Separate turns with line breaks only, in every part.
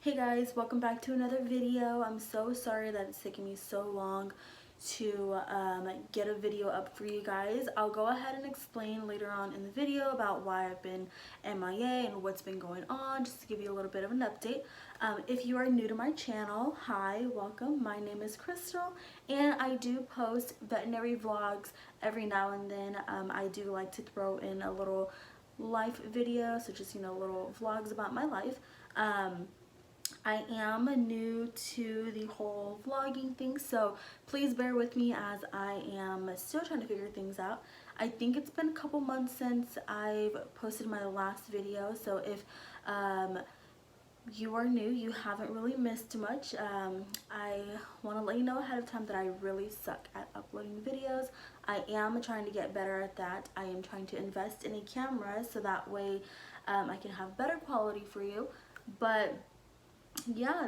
Hey guys, welcome back to another video. I'm so sorry that it's taking me so long to get a video up for you guys. I'll go ahead and explain later on in the video about why I've been MIA and what's been going on, just to give you a little bit of an update. If you are new to my channel, hi, welcome. My name is Crystal and I do post veterinary vlogs every now and then. I do like to throw in a little life video, so just, little vlogs about my life. I am new to the whole vlogging thing, so please bear with me as I am still trying to figure things out. I think it's been a couple months since I've posted my last video, so if you are new, you haven't really missed much. I want to let you know ahead of time that I really suck at uploading videos. I am trying to get better at that. I am trying to invest in a camera so that way I can have better quality for you. But yeah,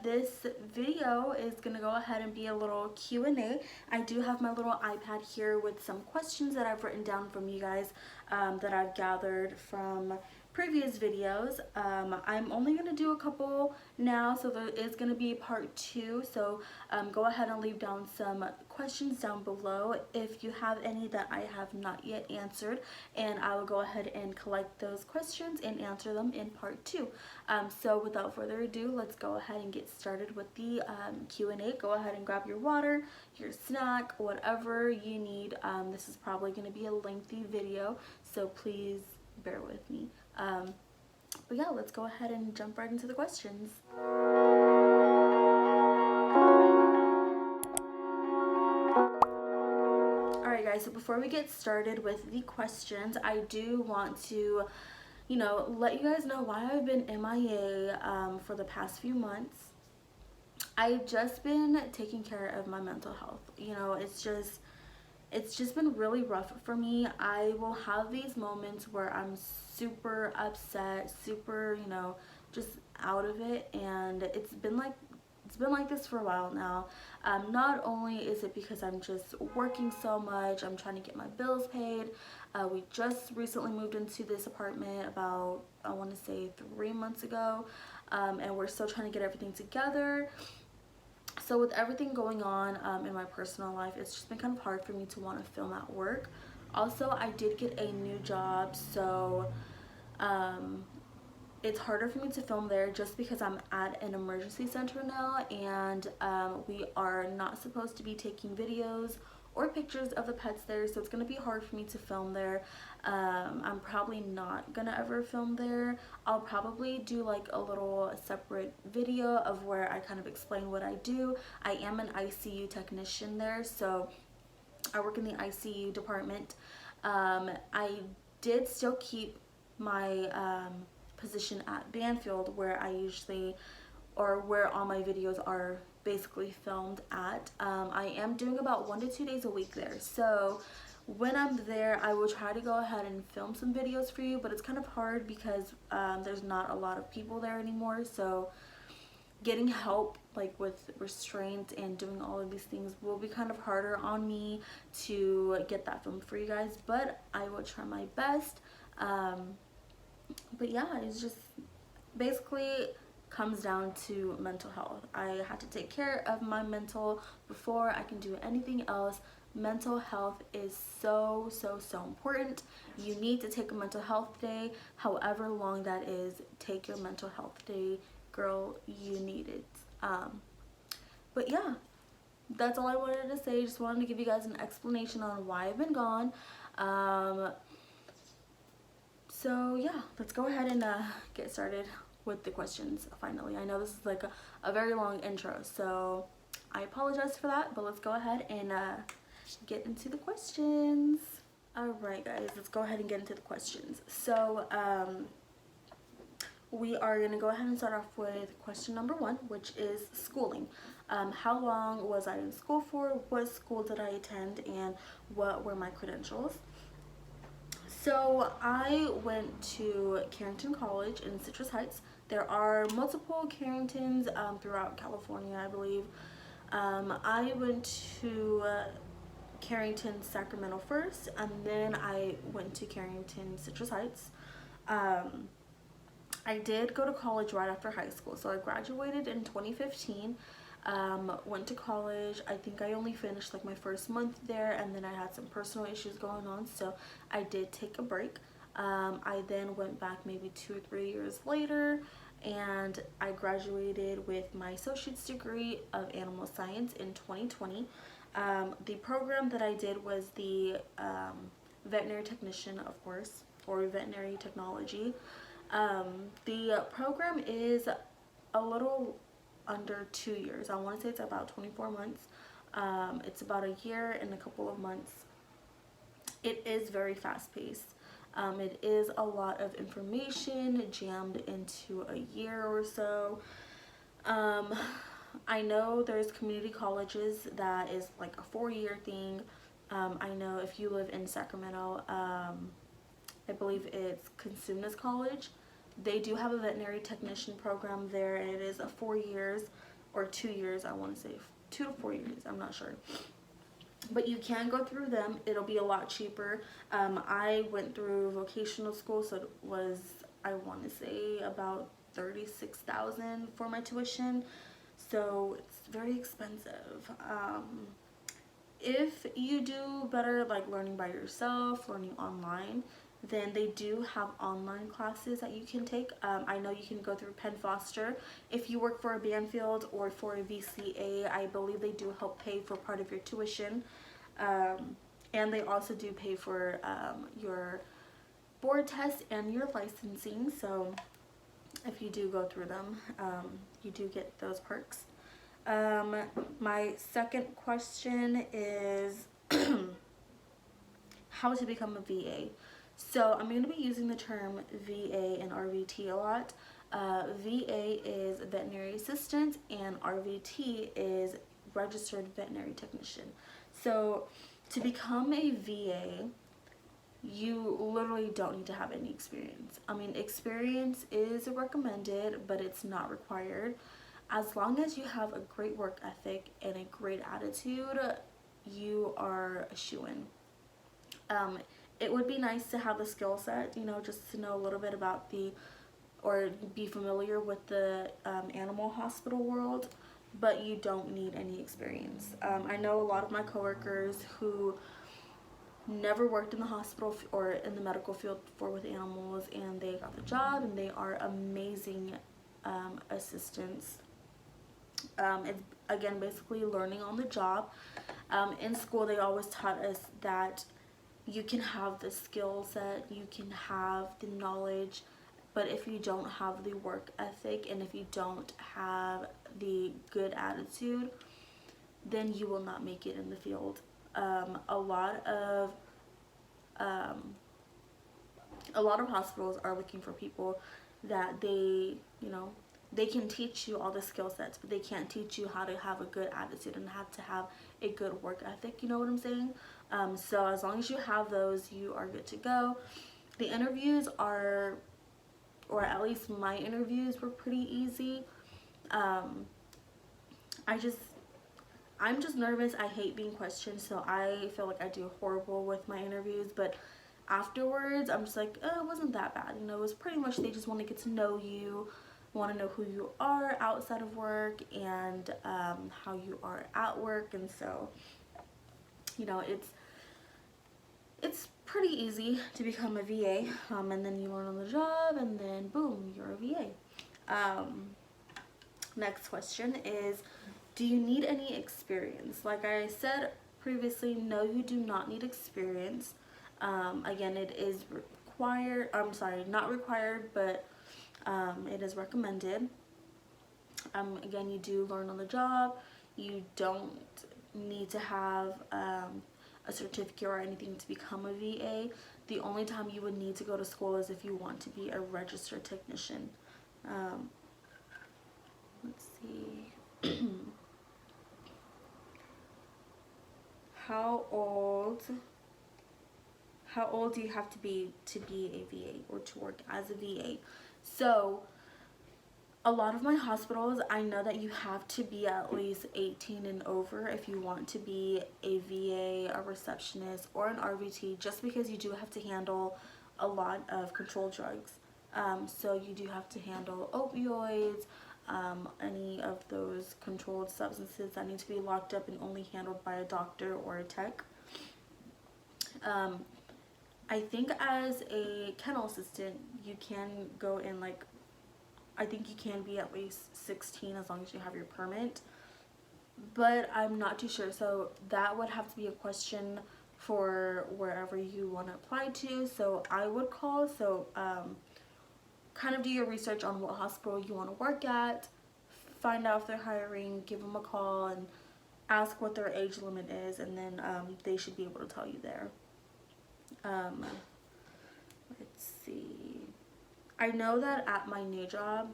this video is gonna go ahead and be a little Q&A. I do have my little iPad here with some questions that I've written down from you guys that I've gathered from previous videos. I'm only gonna do a couple now, so there is gonna be part 2, so go ahead and leave down some questions down below if you have any that I have not yet answered, and I will go ahead and collect those questions and answer them in part 2. So without further ado, let's go ahead and get started with the Q&A. Go ahead and grab your water, your snack, whatever you need. This is probably going to be a lengthy video, so please bear with me. But yeah, let's go ahead and jump right into the questions. Alright guys, so before we get started with the questions, I do want to let you guys know why I've been MIA for the past few months. I've just been taking care of my mental health. It's just been really rough for me. I will have these moments where I'm super upset, super, just out of it, and it's been like this for a while now. Not only is it because I'm just working so much, I'm trying to get my bills paid. We just recently moved into this apartment about, I want to say 3 months ago, and we're still trying to get everything together. So with everything going on in my personal life, it's just been kind of hard for me to want to film at work. Also, I did get a new job, so it's harder for me to film there just because I'm at an emergency center now, and we are not supposed to be taking videos or pictures of the pets there, so it's going to be hard for me to film there. I'm probably not gonna ever film there. I'll probably do like a little separate video of where I kind of explain what I do. I am an ICU technician there, so I work in the ICU department. I did still keep my position at Banfield, where I usually, or where all my videos are basically filmed at. I am doing about 1 to 2 days a week there, so when I'm there, I will try to go ahead and film some videos for you, but it's kind of hard because there's not a lot of people there anymore, so getting help like with restraint and doing all of these things will be kind of harder on me to get that filmed for you guys, but I will try my best. But yeah, it's just basically comes down to mental health. I had to take care of my mental before I can do anything else. Mental health is so important. You need to take a mental health day, however long that is. Take your mental health day, girl, you need it. But yeah, that's all I wanted to say. Just wanted to give you guys an explanation on why I've been gone. So yeah, let's go ahead and get started with the questions finally. I know this is like a very long intro, so I apologize for that, but let's go ahead and get into the questions. Alright guys, let's go ahead and get into the questions. So we are going to go ahead and start off with question number 1, which is schooling. How long was I in school for? What school did I attend? And what were my credentials? So I went to Carrington College in Citrus Heights. There are multiple Carringtons throughout California, I believe. I went to Carrington, Sacramento first, and then I went to Carrington, Citrus Heights. I did go to college right after high school. So I graduated in 2015, went to college. I think I only finished like my first month there, and then I had some personal issues going on, so I did take a break. I then went back maybe 2 or 3 years later, and I graduated with my associate's degree of animal science in 2020. The program that I did was the veterinary technician, of course, or veterinary technology. The program is a little under 2 years. I want to say it's about 24 months. It's about a year and a couple of months. It is very fast paced. It is a lot of information jammed into a year or so. I know there's community colleges that is like a 4-year thing. I know if you live in Sacramento, I believe it's Consumnes College. They do have a veterinary technician program there, and it is a 4 years or 2 years. I want to say 2 to 4 years. I'm not sure. But you can go through them. It'll be a lot cheaper. I went through vocational school, so it was, I want to say, about $36,000 for my tuition. So it's very expensive. If you do better like learning by yourself, learning online, then they do have online classes that you can take. I know you can go through Penn Foster. If you work for a Banfield or for a VCA, I believe they do help pay for part of your tuition. And they also do pay for your board test and your licensing. So if you do go through them, you do get those perks. My second question is how to become a VA. So I'm going to be using the term VA and RVT a lot. VA is veterinary assistant, and RVT is registered veterinary technician. So to become a VA, you literally don't need to have any experience. I mean, experience is recommended, but it's not required. As long as you have a great work ethic and a great attitude, you are a shoo-in. It would be nice to have the skill set, you know, just to know a little bit about or be familiar with the animal hospital world, but you don't need any experience. I know a lot of my coworkers who never worked in the hospital or in the medical field before with animals, and they got the job, and they are amazing assistants. It's, again, basically learning on the job. In school, they always taught us that you can have the skill set, you can have the knowledge, but if you don't have the work ethic and if you don't have the good attitude, then you will not make it in the field. A lot of hospitals are looking for people that they can teach you all the skill sets, but they can't teach you how to have a good attitude and how to have a good work ethic. You know what I'm saying? So as long as you have those, you are good to go. The interviews are, or at least my interviews were pretty easy. I'm just nervous. I hate being questioned, so I feel like I do horrible with my interviews, but afterwards I'm just like, oh, it wasn't that bad. You know, it was pretty much, they just want to get to know you, want to know who you are outside of work, and how you are at work. And so, you know, it's pretty easy to become a VA, and then you learn on the job, and then boom, you're a VA. Next question is, do you need any experience? Like I said previously, no, you do not need experience. Again, it is required, not required, but it is recommended. Again, you do learn on the job. You don't need to have a certificate or anything to become a VA. The only time you would need to go to school is if you want to be a registered technician. Let's see. How old do you have to be a VA or to work as a VA? So a lot of my hospitals, I know that you have to be at least 18 and over if you want to be a VA, a receptionist, or an RVT, just because you do have to handle a lot of controlled drugs. So you do have to handle opioids, any of those controlled substances that need to be locked up and only handled by a doctor or a tech. I think as a kennel assistant, you can go in like, I think you can be at least 16 as long as you have your permit, but I'm not too sure. So that would have to be a question for wherever you want to apply to. So I would call, kind of do your research on what hospital you want to work at, find out if they're hiring, give them a call and ask what their age limit is, and then they should be able to tell you there. Let's see. I know that at my new job,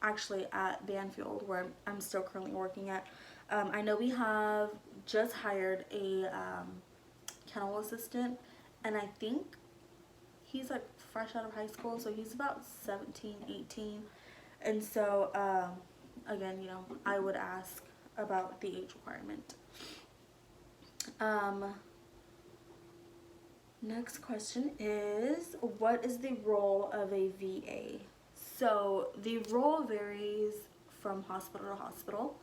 actually at Banfield, where I'm still currently working at, I know we have just hired a kennel assistant, and I think he's like fresh out of high school, so he's about 17, 18. And so, again, you know, I would ask about the age requirement. Next question is, what is the role of a VA? So the role varies from hospital to hospital.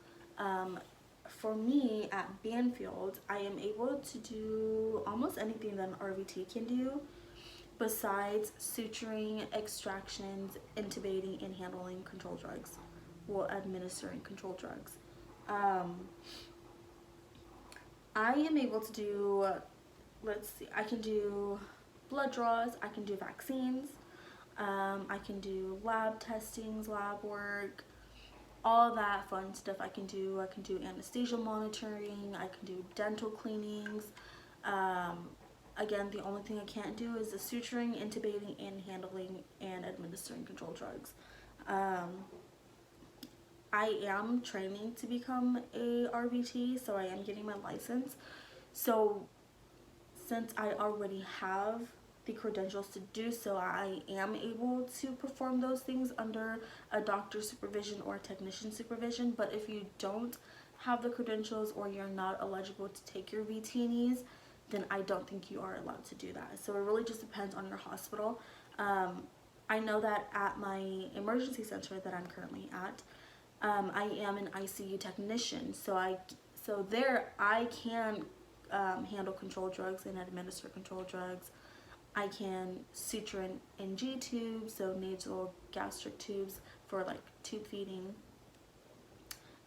For me at Banfield, I am able to do almost anything that an RVT can do besides suturing, extractions, intubating, and handling controlled drugs. Well, administering controlled drugs. I am able to do, let's see, I can do blood draws, I can do vaccines, I can do lab testings, lab work, all that fun stuff I can do. I can do anesthesia monitoring, I can do dental cleanings. Again, the only thing I can't do is the suturing, intubating, and handling and administering controlled drugs. I am training to become a RVT, so I am getting my license. So since I already have the credentials to do so, I am able to perform those things under a doctor's supervision or technician supervision. But if you don't have the credentials or you're not eligible to take your VTNEs, then I don't think you are allowed to do that. So it really just depends on your hospital. I know that at my emergency center that I'm currently at, I am an ICU technician, so there I can handle controlled drugs and administer controlled drugs. I can suture in NG tubes, so nasal gastric tubes for like tube feeding,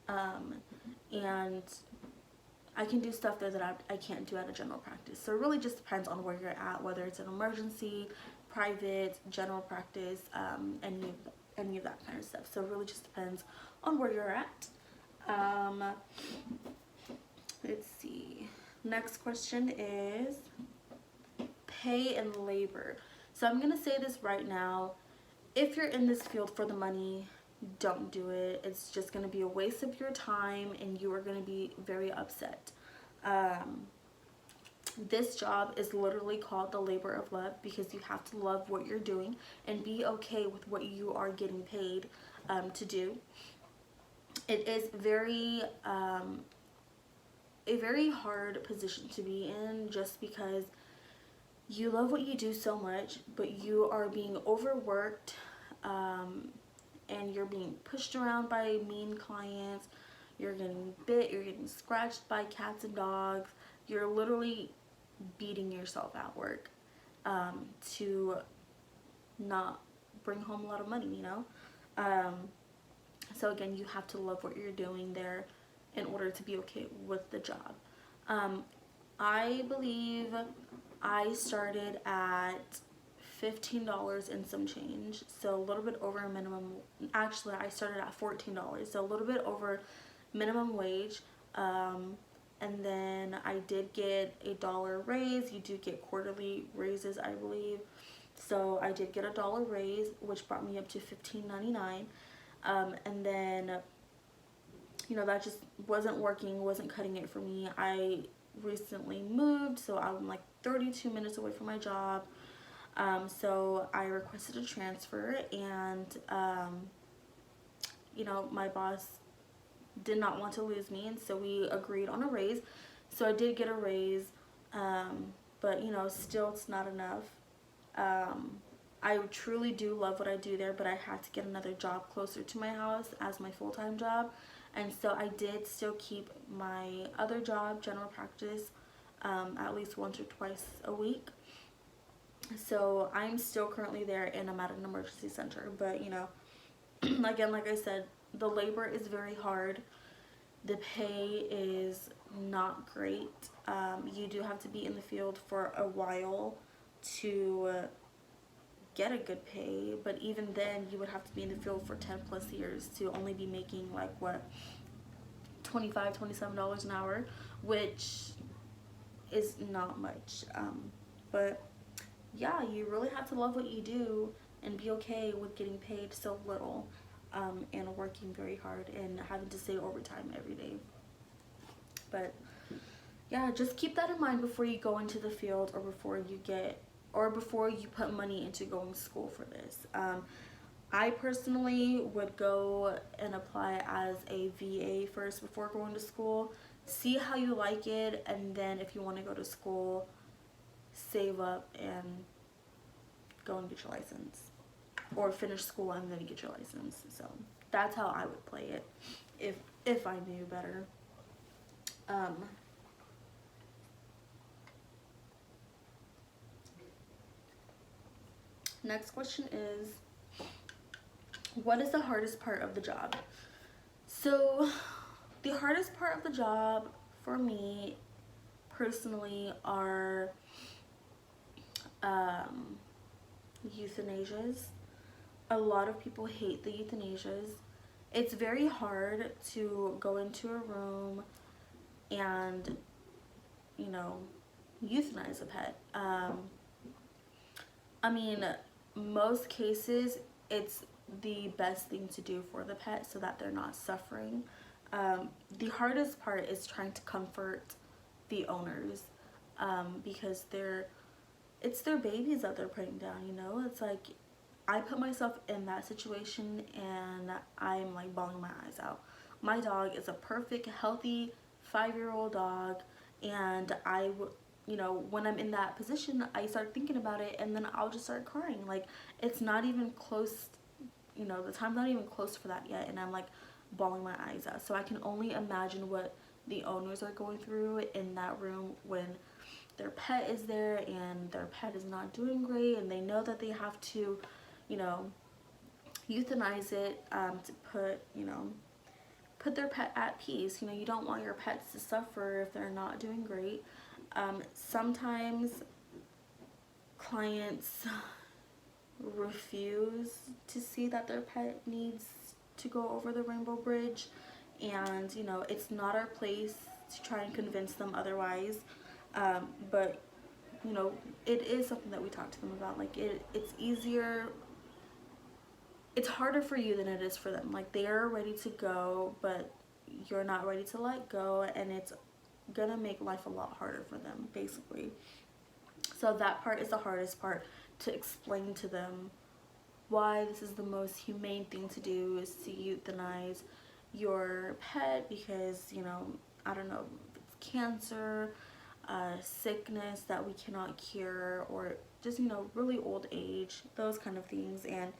and I can do stuff there that I can't do at a general practice. So it really just depends on where you're at, whether it's an emergency, private, general practice, any of that kind of stuff. So it really just depends on where you're at. Let's see. Next question is pay and labor. So I'm gonna say this right now. If you're in this field for the money, don't do it. It's just gonna be a waste of your time and you are gonna be very upset. This job is literally called the labor of love because you have to love what you're doing and be okay with what you are getting paid to do. It is a very hard position to be in, just because you love what you do so much, but you are being overworked, and you're being pushed around by mean clients. You're getting bit, you're getting scratched by cats and dogs. You're literally beating yourself at work to not bring home a lot of money, you know? So again, you have to love what you're doing there in order to be okay with the job. I believe I started at $15 and some change, so a little bit over minimum. Actually, I started at $14, so a little bit over minimum wage. And then I did get a $1 raise. You do get quarterly raises, I believe. So I did get a $1 raise, which brought me up to $15.99. And then, you know, that just wasn't working, wasn't cutting it for me. I recently moved, so I'm like 32 minutes away from my job. So I requested a transfer, and, you know, my boss did not want to lose me, and so we agreed on a raise. So I did get a raise, but you know, still it's not enough. I truly do love what I do there, but I had to get another job closer to my house as my full-time job. And so I did still keep my other job, general practice, at least once or twice a week. So I'm still currently there and I'm at an emergency center. But you know, again, like I said, the labor is very hard. The pay is not great. You do have to be in the field for a while to get a good pay, but even then you would have to be in the field for 10 plus years to only be making like what, $27 an hour, which is not much. But yeah, you really have to love what you do and be okay with getting paid so little, and working very hard and having to stay overtime every day. But yeah, just keep that in mind before you go into the field, or before you put money into going to school for this. I personally would go and apply as a VA first before going to school. See how you like it, and then if you want to go to school, save up and go and get your license. Or finish school and then get your license. So that's how I would play it if I knew better. Next question is, what is the hardest part of the job? So the hardest part of the job for me personally are euthanasias. A lot of people hate the euthanasias. It's very hard to go into a room and, you know, euthanize a pet. I mean, most cases it's the best thing to do for the pet so that they're not suffering. The hardest part is trying to comfort the owners, because it's their babies that they're putting down, you know? It's like, I put myself in that situation and I'm like bawling my eyes out. My dog is a perfect, healthy 5-year-old dog, and you know, when I'm in that position, I start thinking about it and then I'll just start crying. Like, it's not even close, you know, the time's not even close for that yet, and I'm like bawling my eyes out. So I can only imagine what the owners are going through in that room when their pet is there and their pet is not doing great, and they know that they have to, you know, euthanize it, to put their pet at peace. You know, you don't want your pets to suffer if they're not doing great. Sometimes clients refuse to see that their pet needs to go over the rainbow bridge, and you know, it's not our place to try and convince them otherwise. But you know, it is something that we talk to them about. Like, it's harder for you than it is for them. Like, they're ready to go, but you're not ready to let go, and it's gonna make life a lot harder for them, basically. So that part is the hardest part, to explain to them why this is the most humane thing to do, is to euthanize your pet, because, you know, I don't know, if it's cancer, sickness that we cannot cure, or just, you know, really old age, those kind of things. And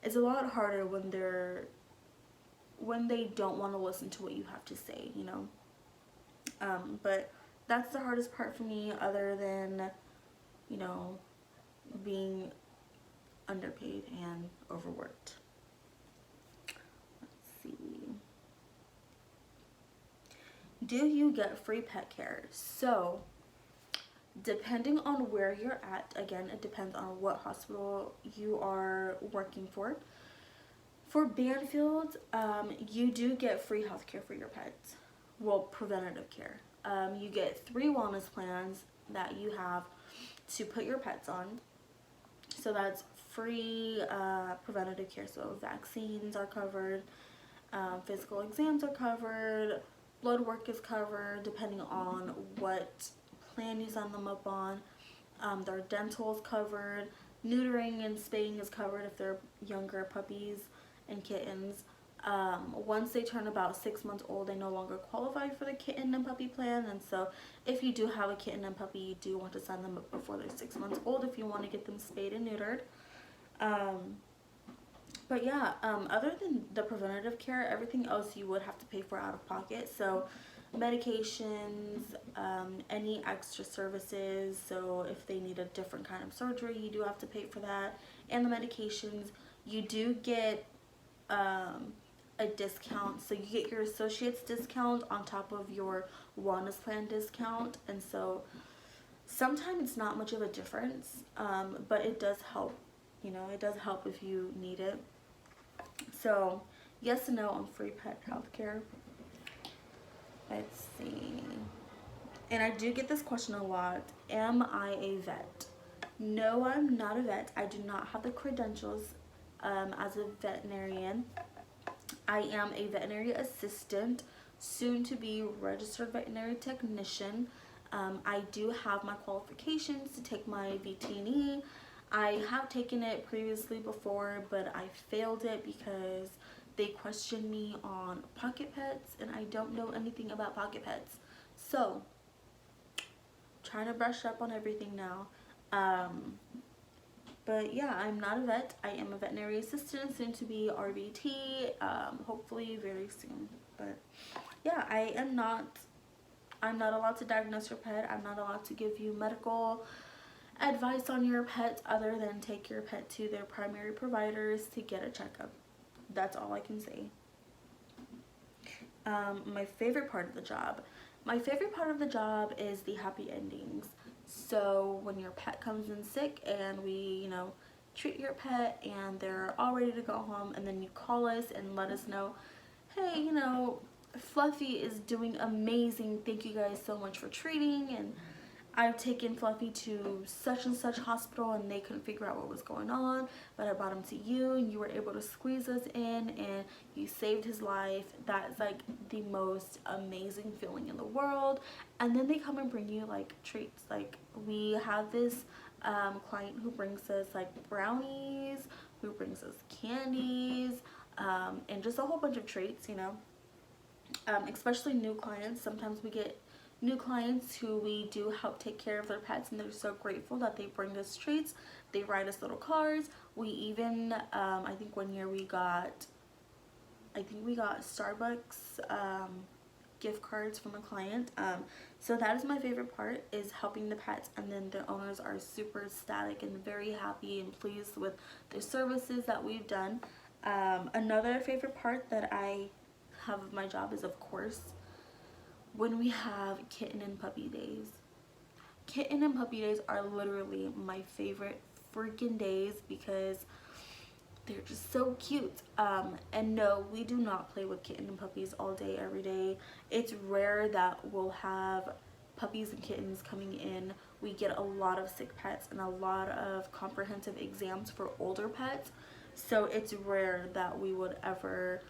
it's a lot harder when they don't want to listen to what you have to say, you know. But that's the hardest part for me, other than, you know, being underpaid and overworked. Let's see. Do you get free pet care? So, depending on where you're at, again, it depends on what hospital you are working for. For Banfield, you do get free healthcare for your pets. Well, preventative care. You get 3 wellness plans that you have to put your pets on. So that's free preventative care. So vaccines are covered, physical exams are covered, blood work is covered depending on what plan you sign them up on. Their dental is covered. Neutering and spaying is covered if they're younger puppies and kittens. Once they turn about 6 months old, they no longer qualify for the kitten and puppy plan, and so if you do have a kitten and puppy, you do want to sign them up before they're 6 months old if you want to get them spayed and neutered. Um, but yeah, other than the preventative care, everything else you would have to pay for out of pocket. So medications, any extra services, so if they need a different kind of surgery, you do have to pay for that. And the medications, you do get a discount, so you get your associate's discount on top of your wellness plan discount. And so sometimes it's not much of a difference, but it does help. You know, it does help if you need it. So yes and no on free pet healthcare. Let's see. And I do get this question a lot. Am I a vet? No, I'm not a vet. I do not have the credentials as a veterinarian. I am a veterinary assistant, soon to be registered veterinary technician. I do have my qualifications to take my VTE. I have taken it previously before, but I failed it because they questioned me on pocket pets, and I don't know anything about pocket pets. So, trying to brush up on everything now. But yeah, I'm not a vet. I am a veterinary assistant, soon to be RVT, hopefully very soon. But yeah, I'm not allowed to diagnose your pet. I'm not allowed to give you medical advice on your pet other than take your pet to their primary providers to get a checkup. That's all I can say. My favorite part of the job. My favorite part of the job is the happy endings. So when your pet comes in sick and we, treat your pet and they're all ready to go home, and then you call us and let us know, hey, Fluffy is doing amazing. Thank you guys so much for treating, and I've taken Fluffy to such and such hospital and they couldn't figure out what was going on, but I brought him to you and you were able to squeeze us in and you saved his life. That is like the most amazing feeling in the world. And then they come and bring you like treats. Like we have this client who brings us like brownies, who brings us candies, and just a whole bunch of treats, especially new clients. Sometimes we get new clients who we do help take care of their pets, and they're so grateful that they bring us treats. They write us little cards. We even I think one year we got Starbucks gift cards from a client. So that is my favorite part, is helping the pets, and then the owners are super ecstatic and very happy and pleased with the services that we've done. Another favorite part that I have of my job is, of course, when we have kitten and puppy days. Kitten and puppy days are literally my favorite freaking days because they're just so cute. And no, we do not play with kitten and puppies all day, every day. It's rare that we'll have puppies and kittens coming in. We get a lot of sick pets and a lot of comprehensive exams for older pets. So it's rare that we would ever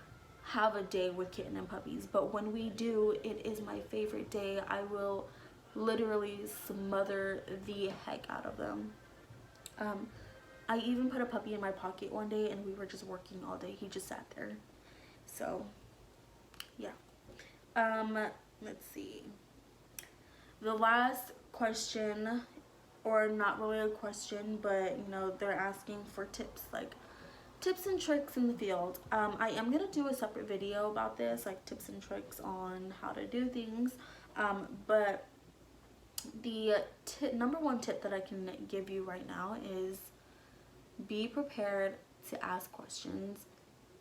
have a day with kitten and puppies. But when we do, it is my favorite day. I will literally smother the heck out of them. I even put a puppy in my pocket one day and we were just working all day. He just sat there. So yeah. Let's see. The last question, or not really a question, but they're asking for tips, like tips and tricks in the field. I am gonna do a separate video about this, like tips and tricks on how to do things. But the number one tip that I can give you right now is be prepared to ask questions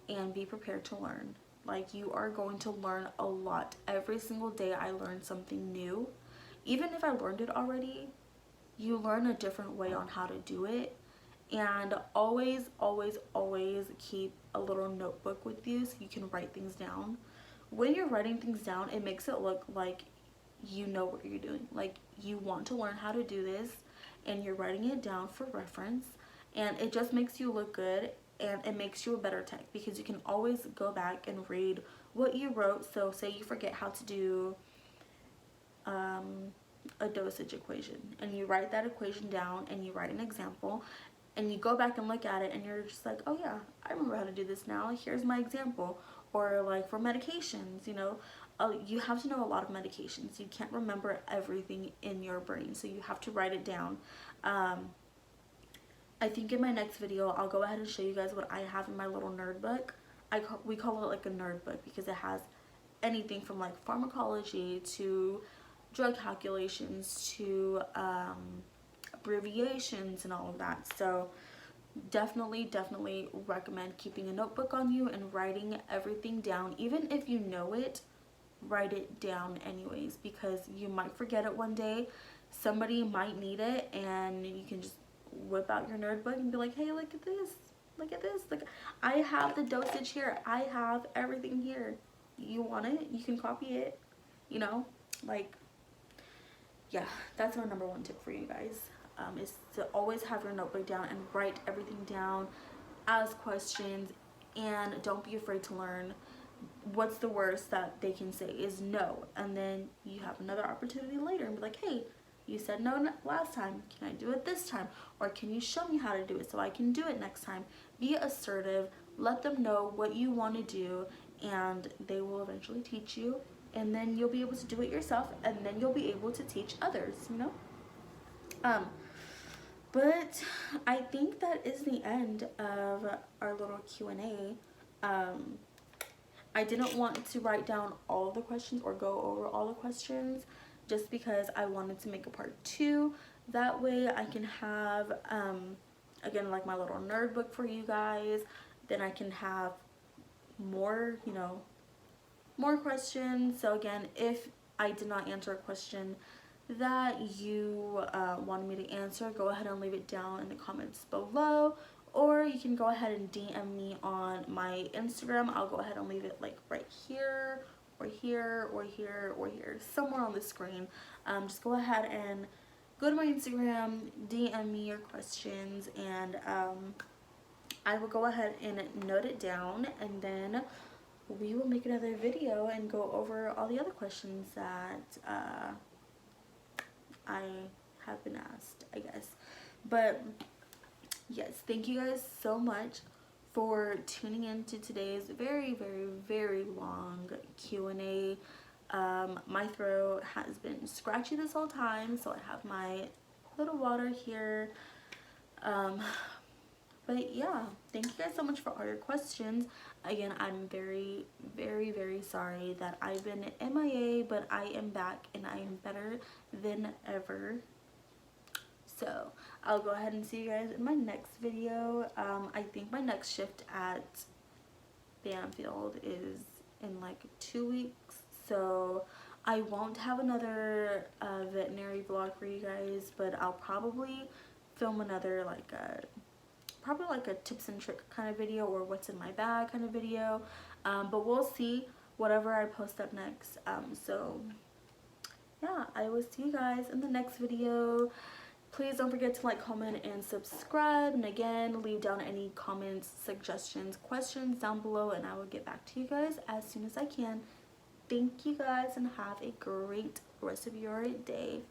and be prepared to learn. Like, you are going to learn a lot. Every single day I learn something new. Even if I learned it already, you learn a different way on how to do it. And always, always, always keep a little notebook with you so you can write things down. When you're writing things down, it makes it look like you know what you're doing. Like, you want to learn how to do this and you're writing it down for reference. And it just makes you look good, and it makes you a better tech because you can always go back and read what you wrote. So say you forget how to do a dosage equation, and you write that equation down and you write an example, and you go back and look at it and you're just like, oh yeah, I remember how to do this now. Here's my example. Or like for medications, you have to know a lot of medications. You can't remember everything in your brain, so you have to write it down. I think in my next video, I'll go ahead and show you guys what I have in my little nerd book. We call it like a nerd book because it has anything from like pharmacology to drug calculations to abbreviations and all of that. So definitely recommend keeping a notebook on you and writing everything down. Even if you know it, write it down anyways, because you might forget it one day. Somebody might need it, and you can just whip out your nerd book and be like, hey, look at this, look at this, look, I have the dosage here, I have everything here, you want it, you can copy it, you know, like, yeah, that's my number one tip for you guys, is to always have your notebook down and write everything down, ask questions, and don't be afraid to learn. What's the worst that they can say is no, and then you have another opportunity later and be like, hey, you said no last time, can I do it this time, or can you show me how to do it so I can do it next time? Be assertive, let them know what you want to do, and they will eventually teach you, and then you'll be able to do it yourself, and then you'll be able to teach others, you know. But I think that is the end of our little Q&A. I didn't want to write down all of the questions or go over all the questions, just because I wanted to make a part 2. That way I can have, again, like my little nerd book for you guys. Then I can have more, you know, more questions. So again, if I did not answer a question that you wanted me to answer, go ahead and leave it down in the comments below. Or you can go ahead and DM me on my Instagram. I'll go ahead and leave it like right here, or here, or here, or here, somewhere on the screen. Just go ahead and go to my Instagram, DM me your questions, and I will go ahead and note it down, and then we will make another video and go over all the other questions that I have been asked, I guess. But yes, thank you guys so much for tuning in to today's very long Q&A. My throat has been scratchy this whole time, so I have my little water here. But yeah, thank you guys so much for all your questions. Again, I'm very sorry that I've been MIA, but I am back and I am better than ever. So I'll go ahead and see you guys in my next video. I think my next shift at Banfield is in like 2 weeks, so I won't have another veterinary vlog for you guys, but I'll probably film another like probably like a tips and trick kind of video, or what's in my bag kind of video, but we'll see whatever I post up next. So yeah, I will see you guys in the next video. Please don't forget to like, comment, and subscribe. And again, leave down any comments, suggestions, questions down below, and I will get back to you guys as soon as I can. Thank you guys, and have a great rest of your day.